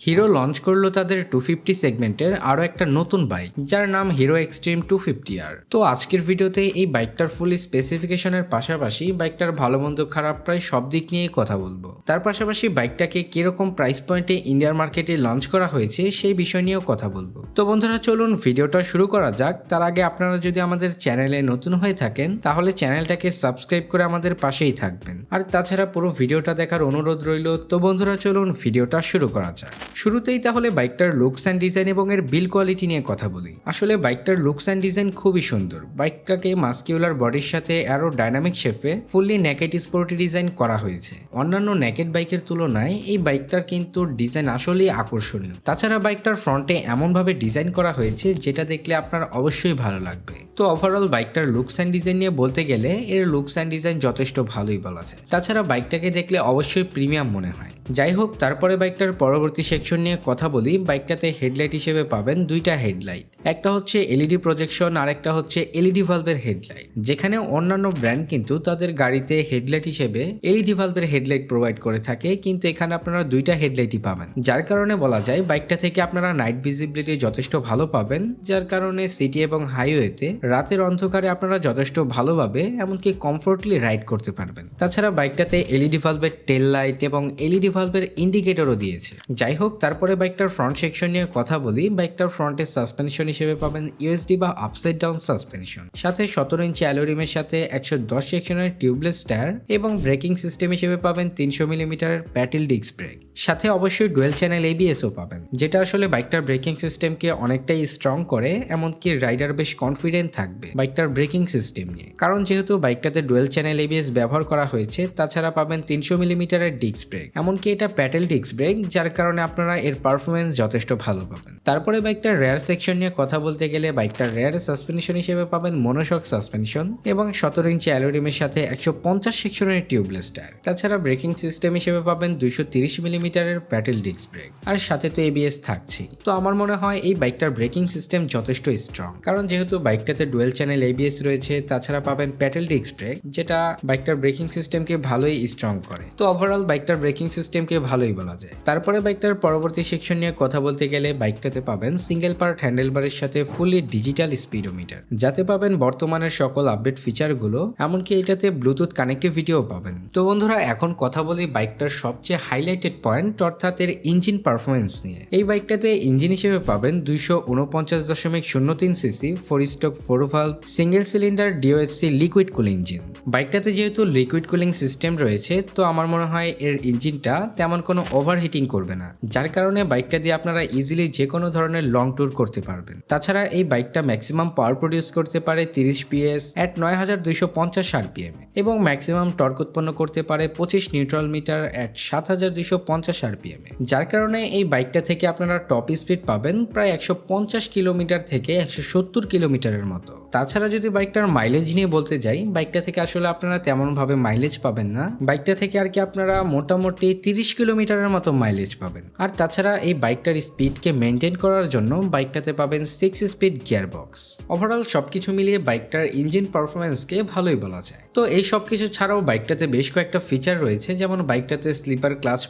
Hero launch করলো তাদের 250 সেগমেন্টের আরও একটা নতুন বাইক যার নাম হিরো এক্সট্রিম 250R। তো আজকের ভিডিওতে এই বাইকটার ফুল স্পেসিফিকেশনের পাশাপাশি বাইকটার ভালো মন্দ খারাপ প্রায় সব দিক নিয়েই কথা বলবো। তার পাশাপাশি বাইকটাকে কিরকম প্রাইস পয়েন্টে ইন্ডিয়ার মার্কেটে লঞ্চ করা হয়েছে সেই বিষয় নিয়েও কথা বলবো। তো বন্ধুরা চলুন ভিডিওটা শুরু করা যাক। তার আগে আপনারা যদি আমাদের চ্যানেলে নতুন হয়ে থাকেন তাহলে চ্যানেলটাকে সাবস্ক্রাইব করে আমাদের পাশেই থাকবেন। আর তাছাড়া পুরো ভিডিওটা দেখার অনুরোধ রইল। তো বন্ধুরা চলুন ভিডিওটা শুরু করা যাক। শুরুতেই তাহলে বাইকটার লুকস অ্যান্ড ডিজাইন এবং এর বিল কোয়ালিটি নিয়ে কথা বলি। আসলে বাইকটার লুকস অ্যান্ড ডিজাইন খুবই সুন্দর। বাইকটাকে মাস্কিউলার বডির সাথে আরো ডাইনামিক শেপে ফুললি নেকেড স্পোর্টি ডিজাইন করা হয়েছে। অন্যান্য নেকেড বাইকের তুলনায় এই বাইকটার কিন্তু ডিজাইন আসলেই আকর্ষণীয়। তাছাড়া বাইকটার ফ্রন্টে এমনভাবে ডিজাইন করা হয়েছে যেটা দেখলে আপনার অবশ্যই ভালো লাগবে। তো ওভারঅল বাইকটার লুকস অ্যান্ড ডিজাইন নিয়ে বলতে গেলে এর লুকস অ্যান্ড ডিজাইন যথেষ্ট ভালোই বলা যায়। তাছাড়া বাইকটাকে দেখলে অবশ্যই প্রিমিয়াম মনে হয়। যাই হোক, তারপরে বাইকটার পরবর্তী সেকশন নিয়ে কথা বলি। বাইকটাতে হেডলাইট হিসেবে পাবেন দুইটা হেডলাইট, একটা হচ্ছে এলইডি প্রজেকশন আর একটা হচ্ছে এলইডি ভালভের হেডলাইট। যেখানে অন্যান্য ব্র্যান্ড কিন্তু তাদের গাড়িতে হেডলাইট হিসেবে এলইডি ভালভের হেডলাইট প্রোভাইড করে থাকে, কিন্তু এখানে আপনারা দুইটা হেডলাইটই পাবেন, যার কারণে বলা যায় বাইকটা থেকে আপনারা নাইট ভিজিবিলিটি যথেষ্ট ভালো পাবেন, যার কারণে সিটি এবং হাইওয়েতে রাতের অন্ধকারে আপনারা যথেষ্ট ভালোভাবে এমনকি কমফোর্টলি রাইড করতে পারবেন। তাছাড়া বাইকটাতে এলইডি ভালভের টেল লাইট এবং এলইডি ভালভের ইন্ডিকেটরও দিয়েছে। যাই হোক, তারপরে বাইকটার ফ্রন্ট সেকশন নিয়ে কথা বলি। বাইকটার ফ্রন্টের সাসপেনশন হিসেবে পাবেন ইউএসডি বা আপসাইড ডাউন সাসপেনশন, সাথে 17 ইঞ্চি অ্যালোরিমের সাথে 110 সেকশনের টিউবলেস টায়ার এবং ব্রেকিং সিস্টেম হিসেবে পাবেন 300 মিলিমিটারের প্যাটেল ডিস্ক ব্রেক, সাথে অবশ্যই ডুয়েল চ্যানেল এবিএসও পাবেন, যেটা আসলে বাইকটার ব্রেকিং সিস্টেমকে অনেকটাই স্ট্রং করে। এমনকি রাইডার বেশ কনফিডেন্ট থাকবে বাইকটার ব্রেকিং সিস্টেম নিয়ে, কারণ যেহেতু বাইকটাতে ডুয়েল চ্যানেল এবিএস ব্যবহার করা হয়েছে। তাছাড়া পাবেন 300 মিলিমিটারের ডিস্ক ব্রেক, এমনকি এটা প্যাটেল ডিস্ক ব্রেক, যার কারণে আপনারা এর পারফরমেন্স যথেষ্ট ভালো পাবেন। তারপরে বাইকটার রেয়ার সেকশন নিয়ে কথা বলতে গেলে বাইকটার রেয়ার সাসপেনশন হিসেবে পাবেন মনোশক সাসপেনশন এবং 17 ইঞ্চি অ্যালোরিমের সাথে 150 সেকশনের টিউবলেস টায়ার। তাছাড়া ব্রেকিং সিস্টেম হিসেবে পাবেন 230 মিলিমিটারের প্যাটেল ডিস্ক ব্রেক, আর সাথে তো এবিএস থাকছেই। তো আমার মনে হয় এই বাইকটার ব্রেকিং সিস্টেম যথেষ্ট স্ট্রং, কারণ যেহেতু বাইকটাতে ডুয়েল চ্যানেল এবিএস রয়েছে। তাছাড়া পাবেন প্যাটেল ডিস্ক ব্রেক, যেটা বাইকটার ব্রেকিং সিস্টেমকে ভালোই স্ট্রং করে। তো ওভারঅল বাইকটার ব্রেকিং সিস্টেমকে ভালোই বলা যায়। তারপরে বাইকটার পরবর্তী সেকশন নিয়ে কথা বলতে গেলে বাইকটাতে পাবেন সিঙ্গেল পার্ট হ্যান্ডেলবারের সাথে ফুলি ডিজিটাল স্পিডোমিটার, যাতে পাবেন বর্তমানের সকল আপডেট ফিচারগুলো, এমনকি এটাতে ব্লুটুথ কানেক্টিভিটিও পাবেন। তো বন্ধুরা এখন কথা বলি বাইকটার সবচেয়ে হাইলাইটেড পয়েন্ট, অর্থাৎ এর ইঞ্জিন পারফরমেন্স নিয়ে। এই বাইকটাতে ইঞ্জিন হিসেবে পাবেন 249.03 CC 4 stroke 4 valve single cylinder DOHC liquid cooling engine. বাইকটাতে যেহেতু লিকুইড কুলিং সিস্টেম রয়েছে, তো আমার মনে হয় এর ইঞ্জিনটা তেমন কোনো ওভারহিটিং করবে না, যার কারণে বাইকটা দিয়ে আপনারা ইজিলি যে কোনো ধরনের লং ট্যুর করতে পারবেন। তাছাড়া এই বাইকটা ম্যাক্সিমাম পাওয়ার প্রডিউস করতে পারে 30 PS এট 9250 RPM এবং ম্যাক্সিমাম টর্ক উৎপন্ন করতে পারে 25 নিউট্রাল মিটার এট 7250 RPM, যার কারণে এই বাইকটা থেকে আপনারা টপ স্পিড পাবেন প্রায় 150 কিলোমিটার থেকে 170 কিলোমিটারের মতো। তাছাড়া যদি বাইকটার মাইলেজ নিয়ে বলতে যাই, বাইকটা থেকে আসলে আপনারা তেমন ভাবে মাইলেজ পাবেন না। বাইকটা থেকে আর কি আপনারা মোটামুটি 30 কিলোমিটারের মতো মাইলেজ পাবেন। আর তাছাড়া এই বাইকটার স্পিডকে মেনটেন করার জন্য বাইকটাতে পাবেন 6 স্পিড গিয়ার বক্স। ওভারঅল সবকিছু মিলিয়ে বাইকটার ইঞ্জিন পারফরমেন্সকে ভালোই বলা যায়। তো এই সব কিছু ছাড়াও বাইকটাতে বেশ কয়েকটা ফিচার রয়েছে, যেমন বাইকটাতে স্লিপার ক্লাচ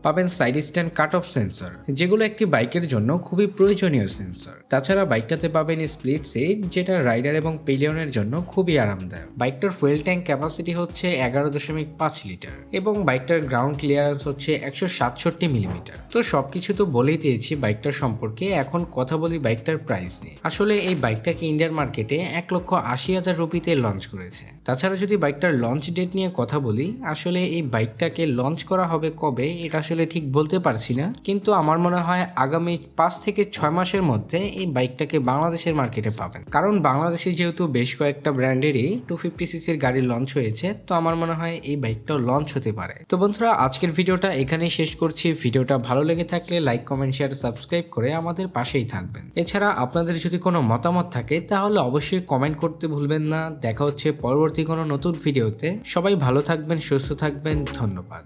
পাবেন side stand cut off sensor, যেগুলো একটি বাইকের জন্য খুবই প্রয়োজনীয় সেন্সর। তাছাড়া বাইকটাতে পাবেন স্প্লিট সিট, যেটা রাইডার এবং পেলিয়নের জন্য খুবই আরামদায়ক। বাইকটার ফুয়েল ট্যাঙ্ক ক্যাপাসিটি হচ্ছে 11.5 লিটার এবং বাইকটার গ্রাউন্ড ক্লিয়ারেন্স হচ্ছে 167 মিলিমিটার। তো সবকিছু তো বলেই দিয়েছি বাইকটার সম্পর্কে। এখন কথা বলি বাইকটার প্রাইস নিয়ে। আসলে এই বাইকটাকে ইন্ডিয়ার মার্কেটে 1,80,000 রুপিতে লঞ্চ করেছে। তাছাড়া যদি বাইকটার লঞ্চ ডেট নিয়ে কথা বলি, আসলে এই বাইকটাকে লঞ্চ করা হবে কবে এটা আসলে ঠিক বলতে পারছি না, কিন্তু আমার মনে হয় আগামী 5 থেকে 6 মাসের মধ্যে এই বাইকটাকে বাংলাদেশের মার্কেটে পাবেন, কারণ বাংলাদেশে যেহেতু বেশ কয়েকটা ব্র্যান্ডেরই 250cc গাড়ি লঞ্চ হয়েছে। তো আমার মনে হয় এই বাইকটাও লঞ্চ হতে পারে। তো বন্ধুরা আজকের ভিডিওটা এখানেই শেষ করছি। ভিডিওটা ভালো লেগে থাকলে লাইক, কমেন্ট, শেয়ার, সাবস্ক্রাইব করে আমাদের পাশেই থাকবেন। এছাড়া আপনাদের যদি কোনো মতামত থাকে তাহলে অবশ্যই কমেন্ট করতে ভুলবেন না। দেখা হচ্ছে পরবর্তী কোনো নতুন ভিডিওতে। সবাই ভালো থাকবেন, সুস্থ থাকবেন। ধন্যবাদ।